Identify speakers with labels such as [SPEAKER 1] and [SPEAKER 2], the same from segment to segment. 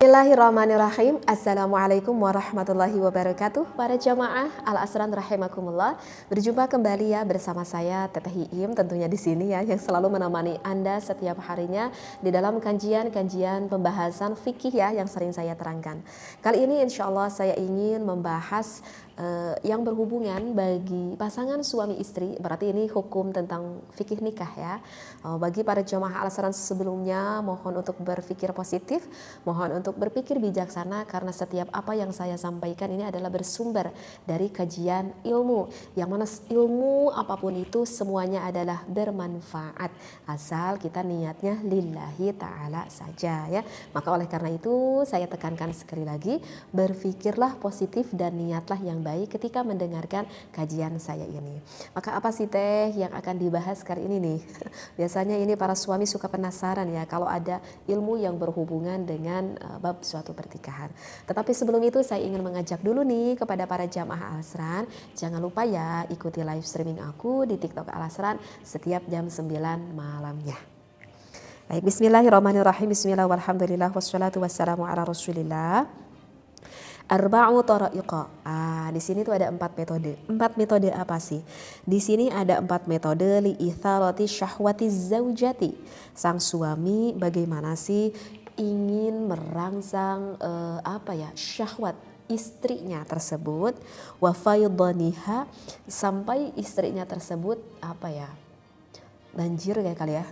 [SPEAKER 1] Bismillahirrahmanirrahim. Assalamualaikum warahmatullahi wabarakatuh. Para jamaah Al-Asran rahimakumullah. Berjumpa kembali ya bersama saya Teteh Iim tentunya di sini ya yang selalu menemani Anda setiap harinya di dalam kajian-kajian pembahasan fikih ya yang sering saya terangkan. Kali ini insya Allah saya ingin membahas yang berhubungan bagi pasangan suami istri, berarti ini hukum tentang fikih nikah ya. Bagi para jamaah Al-Asran sebelumnya mohon untuk berpikir positif, mohon untuk berpikir bijaksana karena setiap apa yang saya sampaikan ini adalah bersumber dari kajian ilmu, yang mana ilmu apapun itu semuanya adalah bermanfaat asal kita niatnya lillahi ta'ala saja ya. Maka oleh karena itu saya tekankan sekali lagi, berpikirlah positif dan niatlah yang baik ketika mendengarkan kajian saya ini. Maka apa sih teh yang akan dibahas kali ini nih? Biasanya ini para suami suka penasaran ya kalau ada ilmu yang berhubungan dengan bab suatu pertikahan. Tetapi sebelum itu saya ingin mengajak dulu nih kepada para jamaah Al-Asran, jangan lupa ya ikuti live streaming aku di TikTok Al-Asran setiap jam 9 malamnya. Baik, bismillahirrahmanirrahim. Bismillah walhamdulillah wassalatu wassalamu ala rasulillah. Arba'u tara'iqa. Di sini tuh ada 4 metode. 4 metode apa sih? Di sini ada 4 metode li itharati syahwati zaujati. Sang suami bagaimana sih ingin merangsang syahwat istrinya tersebut, wa faydaniha, sampai istrinya tersebut banjir kayak kali ya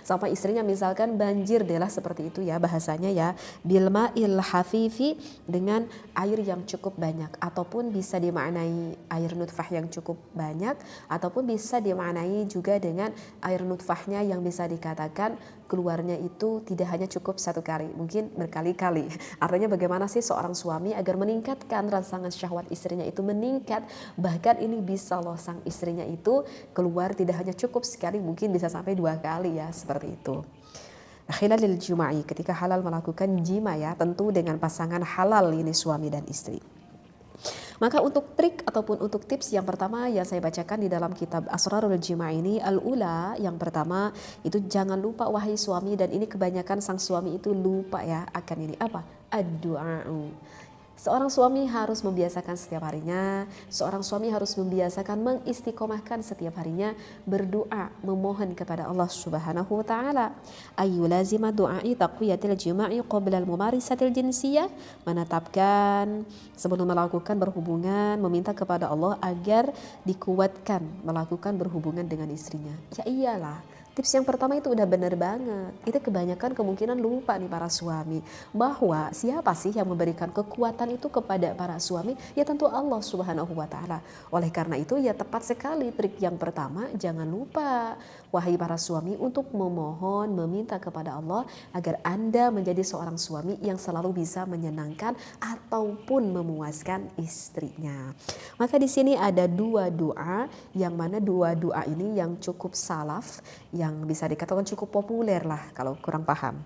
[SPEAKER 1] sampai istrinya misalkan banjir delah seperti itu ya bahasanya ya, bilma il hafifi, dengan air yang cukup banyak, ataupun bisa dimaknai air nutfah yang cukup banyak, ataupun bisa dimaknai juga dengan air nutfahnya yang bisa dikatakan keluarnya itu tidak hanya cukup 1 kali, mungkin berkali-kali. Artinya bagaimana sih seorang suami agar meningkatkan rangsangan syahwat istrinya itu meningkat, bahkan ini bisa loh sang istrinya itu keluar tidak hanya cukup sekali, mungkin bisa sampai 2 kali ya, seperti itu. Khilalil juma'i, ketika halal melakukan jima ya, tentu dengan pasangan halal ini suami dan istri. Maka untuk trik ataupun untuk tips yang pertama yang saya bacakan di dalam kitab Asrarul Jima' ini, al-ula, yang pertama itu jangan lupa wahai suami, dan ini kebanyakan sang suami itu lupa ya akan ini, apa? Ad-du'a'u. Seorang suami harus membiasakan setiap harinya, seorang suami harus membiasakan mengistiqomahkan setiap harinya berdoa, memohon kepada Allah Subhanahu wa taala. Ayyulazima du'ai taqwiyatil jima'i qabla al-mumarisatil jinsiyah, menetapkan sebelum melakukan berhubungan meminta kepada Allah agar dikuatkan melakukan berhubungan dengan istrinya. Ya iyalah, tips yang pertama itu udah benar banget. Itu kebanyakan kemungkinan lupa nih para suami, bahwa siapa sih yang memberikan kekuatan itu kepada para suami? Ya tentu Allah Subhanahu wa taala. Oleh karena itu ya tepat sekali trik yang pertama, jangan lupa wahai para suami untuk memohon, meminta kepada Allah agar Anda menjadi seorang suami yang selalu bisa menyenangkan ataupun memuaskan istrinya. Maka di sini ada 2 doa, yang mana 2 doa ini yang cukup salaf, yang bisa dikatakan cukup populer lah kalau kurang paham.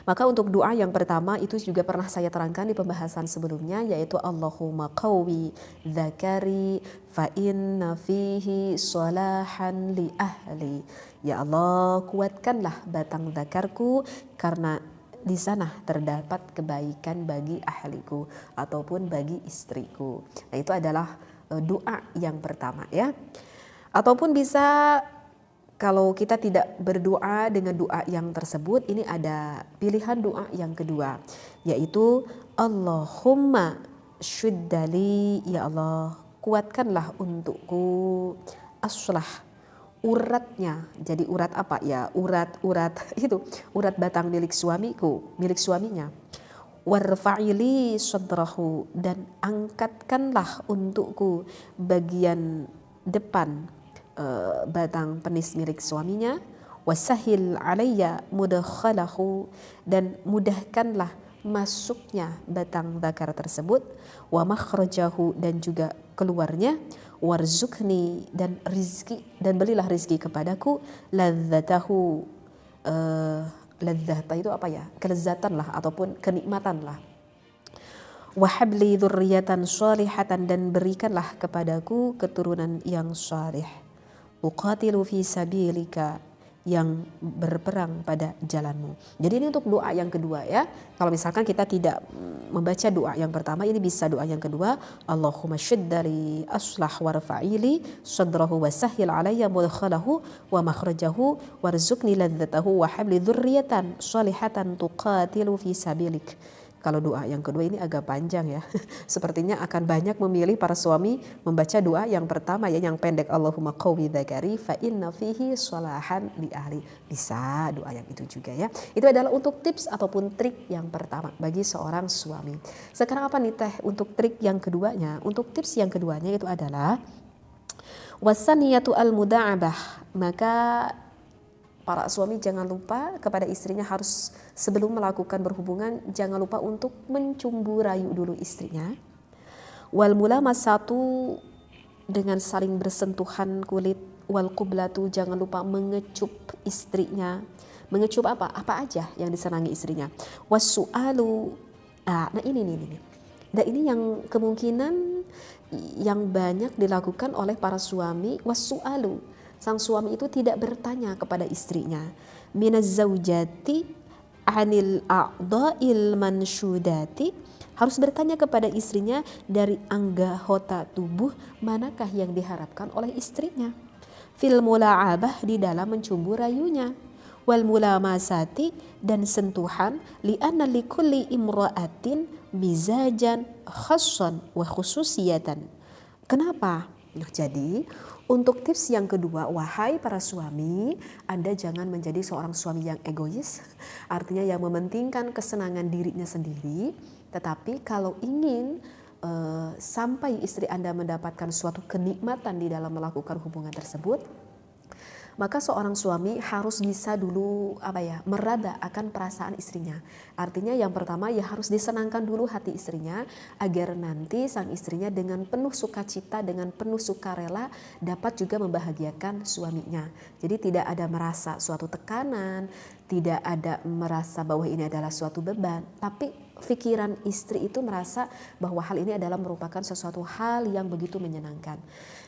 [SPEAKER 1] Maka untuk doa yang pertama itu juga pernah saya terangkan di pembahasan sebelumnya, yaitu Allahumma qawwi dzakari fa inna fihi salahan li ahli. Ya Allah, kuatkanlah batang zakarku karena di sana terdapat kebaikan bagi ahliku ataupun bagi istriku. Nah, itu adalah doa yang pertama ya. Ataupun bisa, kalau kita tidak berdoa dengan doa yang tersebut, ini ada pilihan doa yang kedua, yaitu Allahumma syuddali, ya Allah kuatkanlah untukku aslah, uratnya. Jadi urat apa ya? Urat itu urat batang milik suamiku, milik suaminya. Warfa'ili sadrahu, dan angkatkanlah untukku bagian depan batang penis milik suaminya. Wasahil alayya mudakhalahu, dan mudahkanlah masuknya batang zakar tersebut. Wa makhrajahu, dan juga keluarnya. Warzukni, dan rizki, dan berilah rizki kepadaku. Ladzatahu, ladzata itu apa ya? Kelezatan lah ataupun kenikmatan lah. Wahabli dzurriyyatan shalihatan, dan berikanlah kepadaku keturunan yang salih. Uqatilu fi sabilika, yang berperang pada jalanmu. Jadi ini untuk doa yang kedua ya. Kalau misalkan kita tidak membaca doa yang pertama, ini bisa doa yang kedua. Allahumma syiddali aslah warfa'ili sadrahu wa sahil alayya mudkhalahu wa makhrajahu warzuqni ladzatahu wa habli dzurriyatan shalihatan tuqatilu fi sabilik. Kalau doa yang kedua ini agak panjang ya. Sepertinya akan banyak memilih para suami membaca doa yang pertama ya, yang pendek. Allahumma qawwi dzakari fa inna fihi sholahan li ahli. Bisa doa yang itu juga ya. Itu adalah untuk tips ataupun trik yang pertama bagi seorang suami. Sekarang apa nih Teh untuk trik yang keduanya? Untuk tips yang keduanya itu adalah wasaniyatu al-muda'abah. Maka para suami jangan lupa kepada istrinya harus sebelum melakukan berhubungan jangan lupa untuk mencumbu rayu dulu istrinya. Wal mulamasatu dengan saling bersentuhan kulit, wal qublatu jangan lupa mengecup istrinya. Mengecup apa? Apa aja yang disenangi istrinya. Wasu'alu. Nah ini. Dan ini yang kemungkinan yang banyak dilakukan oleh para suami. Wasu'alu. Sang suami itu tidak bertanya kepada istrinya. Minaz zaujati anil a'dha'il mansyudati. Harus bertanya kepada istrinya dari anggota tubuh manakah yang diharapkan oleh istrinya. Fil mula'abah di dalam mencumbu rayunya. Wal mulamasati dan sentuhan li'anna likulli imra'atin mizajan khassan wa khususiyatan. Kenapa? Nah, jadi untuk tips yang kedua, wahai para suami, Anda jangan menjadi seorang suami yang egois, artinya yang mementingkan kesenangan dirinya sendiri. Tetapi kalau ingin sampai istri Anda mendapatkan suatu kenikmatan di dalam melakukan hubungan tersebut, maka seorang suami harus bisa dulu meraba akan perasaan istrinya. Artinya yang pertama ya harus disenangkan dulu hati istrinya agar nanti sang istrinya dengan penuh sukacita, dengan penuh sukarela dapat juga membahagiakan suaminya. Jadi tidak ada merasa suatu tekanan, tidak ada merasa bahwa ini adalah suatu beban, tapi pikiran istri itu merasa bahwa hal ini adalah merupakan sesuatu hal yang begitu menyenangkan.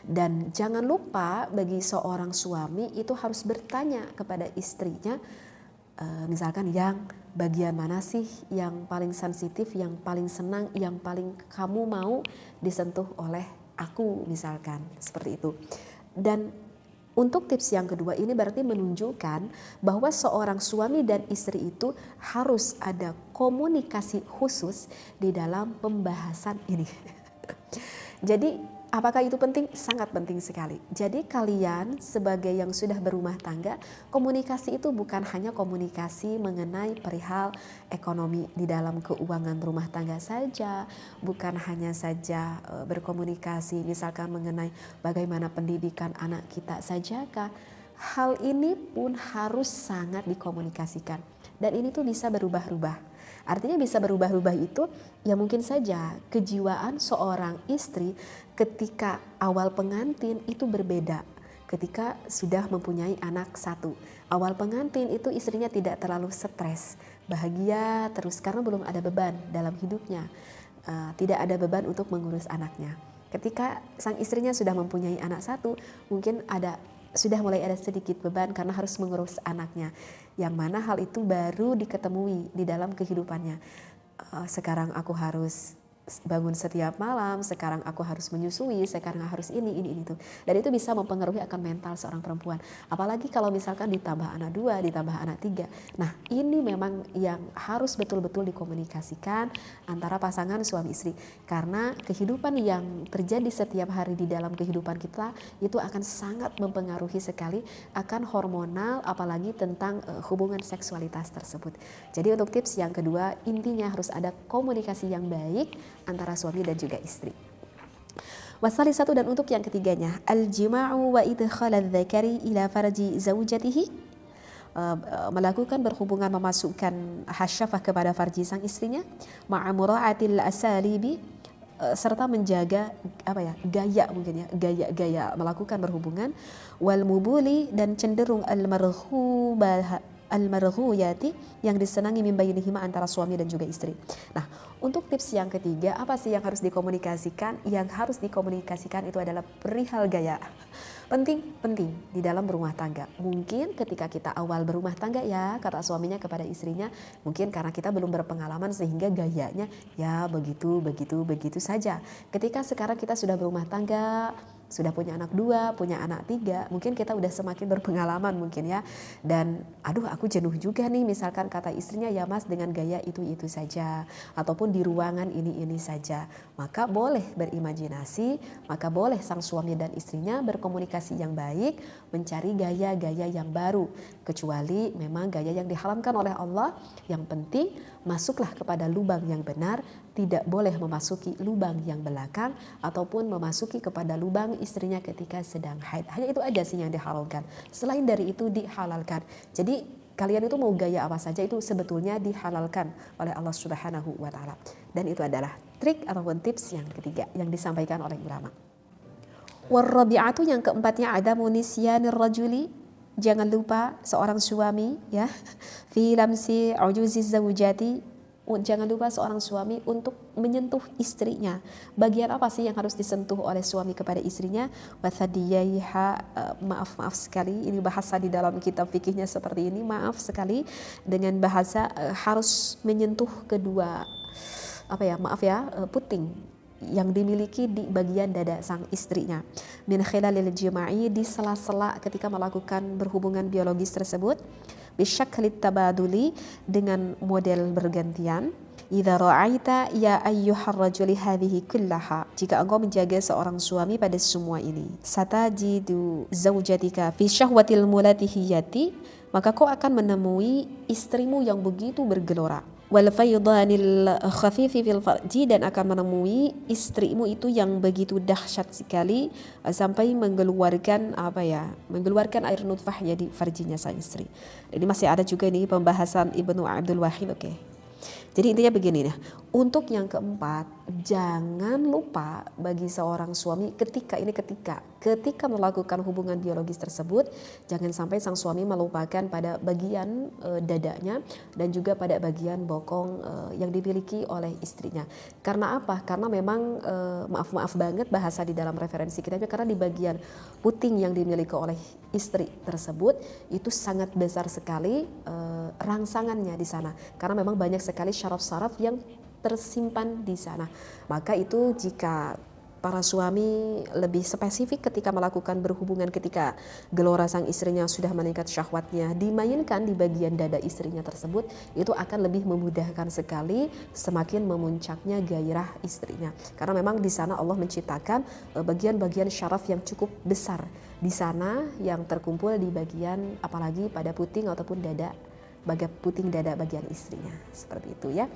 [SPEAKER 1] Dan jangan lupa bagi seorang suami itu harus bertanya kepada istrinya, misalkan yang bagian mana sih yang paling sensitif, yang paling senang, yang paling kamu mau disentuh oleh aku, misalkan seperti itu. Dan untuk tips yang kedua ini berarti menunjukkan bahwa seorang suami dan istri itu harus ada komunikasi khusus di dalam pembahasan ini. Jadi apakah itu penting? Sangat penting sekali. Jadi kalian sebagai yang sudah berumah tangga, komunikasi itu bukan hanya komunikasi mengenai perihal ekonomi di dalam keuangan rumah tangga saja, bukan hanya saja berkomunikasi misalkan mengenai bagaimana pendidikan anak kita sajakah. Hal ini pun harus sangat dikomunikasikan. Dan ini tuh bisa berubah-ubah. Artinya bisa berubah-ubah itu ya mungkin saja kejiwaan seorang istri ketika awal pengantin itu berbeda ketika sudah mempunyai anak satu. Awal pengantin itu istrinya tidak terlalu stres, bahagia terus karena belum ada beban dalam hidupnya, tidak ada beban untuk mengurus anaknya. Ketika sang istrinya sudah mempunyai anak satu, mungkin sudah mulai ada sedikit beban karena harus mengurus anaknya, yang mana hal itu baru diketemui di dalam kehidupannya. Sekarang aku harus bangun setiap malam, sekarang aku harus menyusui, sekarang harus ini itu. Dan itu bisa mempengaruhi akan mental seorang perempuan. Apalagi kalau misalkan ditambah anak 2, ditambah anak 3. Nah ini memang yang harus betul-betul dikomunikasikan antara pasangan suami istri. Karena kehidupan yang terjadi setiap hari di dalam kehidupan kita itu akan sangat mempengaruhi sekali akan hormonal, apalagi tentang hubungan seksualitas tersebut. Jadi untuk tips yang kedua, intinya harus ada komunikasi yang baik antara suami dan juga istri. Wasalisatu, dan untuk yang ketiganya, al-jima'u wa idkhal adz-dzakari ila farji zaujatihi, melakukan berhubungan memasukkan hasyafah kepada farji sang istrinya, ma'a mura'atil asalibi, serta menjaga gaya mungkin ya, gaya melakukan berhubungan, wal mubuli, dan cenderung al-marghuyati, yang disenangi min bainihima, antara suami dan juga istri. Nah, untuk tips yang ketiga, apa sih yang harus dikomunikasikan? Yang harus dikomunikasikan itu adalah perihal gaya. Penting di dalam berumah tangga. Mungkin ketika kita awal berumah tangga ya, kata suaminya kepada istrinya, mungkin karena kita belum berpengalaman sehingga gayanya ya begitu saja. Ketika sekarang kita sudah berumah tangga, sudah punya anak 2, punya anak 3, mungkin kita udah semakin berpengalaman mungkin ya. Dan aduh aku jenuh juga nih, misalkan kata istrinya, ya mas dengan gaya itu saja, ataupun di ruangan ini saja. Maka boleh berimajinasi, maka boleh sang suami dan istrinya berkomunikasi yang baik, mencari gaya-gaya yang baru. Kecuali memang gaya yang diharamkan oleh Allah, yang penting masuklah kepada lubang yang benar, tidak boleh memasuki lubang yang belakang ataupun memasuki kepada lubang istrinya ketika sedang haid. Hanya itu aja sih yang diharamkan. Selain dari itu dihalalkan. Jadi kalian itu mau gaya apa saja itu sebetulnya dihalalkan oleh Allah Subhanahu wa taala. Dan itu adalah trik ataupun tips yang ketiga yang disampaikan oleh ulama. Warabi'atu, yang keempatnya, adamu nisyanir rajuli, jangan lupa seorang suami ya, fi lamsi ujuzi zawjati, jangan lupa seorang suami untuk menyentuh istrinya. Bagian apa sih yang harus disentuh oleh suami kepada istrinya? Wathadiyaiha, maaf sekali, ini bahasa di dalam kitab fikihnya seperti ini, maaf sekali dengan bahasa harus menyentuh kedua puting yang dimiliki di bagian dada sang istrinya. Min khilalil jima'i, di sela-sela ketika melakukan berhubungan biologis tersebut. Bisyaklit tabaduli, dengan model bergantian. Idza ra'aita ya ayyuhar rajuli hadhihi kullaha, jika engkau menjaga seorang suami pada semua ini. Satajidu zawjatika fi syahwatil mulatihiyati, maka kau akan menemui istrimu yang begitu bergelora. Wal faydanil khafifi fil farji, dan akan menemui istrimu itu yang begitu dahsyat sekali sampai mengeluarkan air nutfahnya di farjinya sang istri. Ini masih ada juga nih pembahasan Ibnu Abdul Wahid. Jadi intinya begini nih, untuk yang keempat, jangan lupa bagi seorang suami ketika melakukan hubungan biologis tersebut, jangan sampai sang suami melupakan pada bagian dadanya dan juga pada bagian bokong yang dimiliki oleh istrinya. Karena apa? Karena memang maaf banget bahasa di dalam referensi kitabnya, karena di bagian puting yang dimiliki oleh istri tersebut itu sangat besar sekali rangsangannya di sana, karena memang banyak sekali syaraf-syaraf yang tersimpan di sana. Maka itu jika para suami lebih spesifik ketika melakukan berhubungan, ketika gelora sang istrinya sudah meningkat syahwatnya, dimainkan di bagian dada istrinya tersebut, itu akan lebih memudahkan sekali semakin memuncaknya gairah istrinya. Karena memang di sana Allah menciptakan bagian-bagian syaraf yang cukup besar di sana yang terkumpul di bagian, apalagi pada puting ataupun puting dada bagian istrinya, seperti itu ya.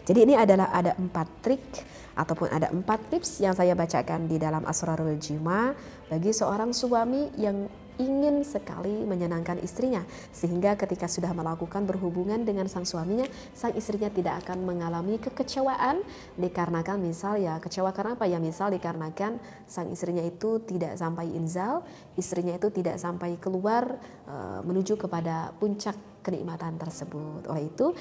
[SPEAKER 1] Jadi ini adalah ada 4 trik ataupun ada 4 tips yang saya bacakan di dalam Asrarul Jima bagi seorang suami yang ingin sekali menyenangkan istrinya, sehingga ketika sudah melakukan berhubungan dengan sang suaminya, sang istrinya tidak akan mengalami kekecewaan dikarenakan kecewa karena apa ya, misal dikarenakan sang istrinya itu tidak sampai inzal, istrinya itu tidak sampai keluar menuju kepada puncak kenikmatan tersebut. Oleh itu,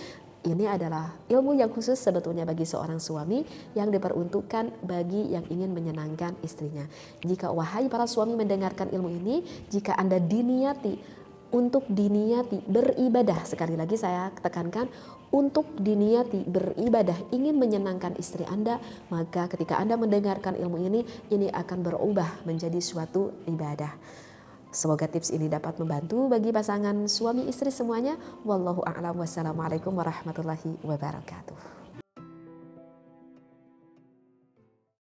[SPEAKER 1] ini adalah ilmu yang khusus sebetulnya bagi seorang suami yang diperuntukkan bagi yang ingin menyenangkan istrinya. Jika wahai para suami mendengarkan ilmu ini, jika Anda diniati beribadah, sekali lagi saya tekankan, untuk diniati beribadah, ingin menyenangkan istri Anda, maka ketika Anda mendengarkan ilmu ini akan berubah menjadi suatu ibadah. Semoga tips ini dapat membantu bagi pasangan suami istri semuanya. Wallahu a'lam. Wassalamualaikum warahmatullahi wabarakatuh.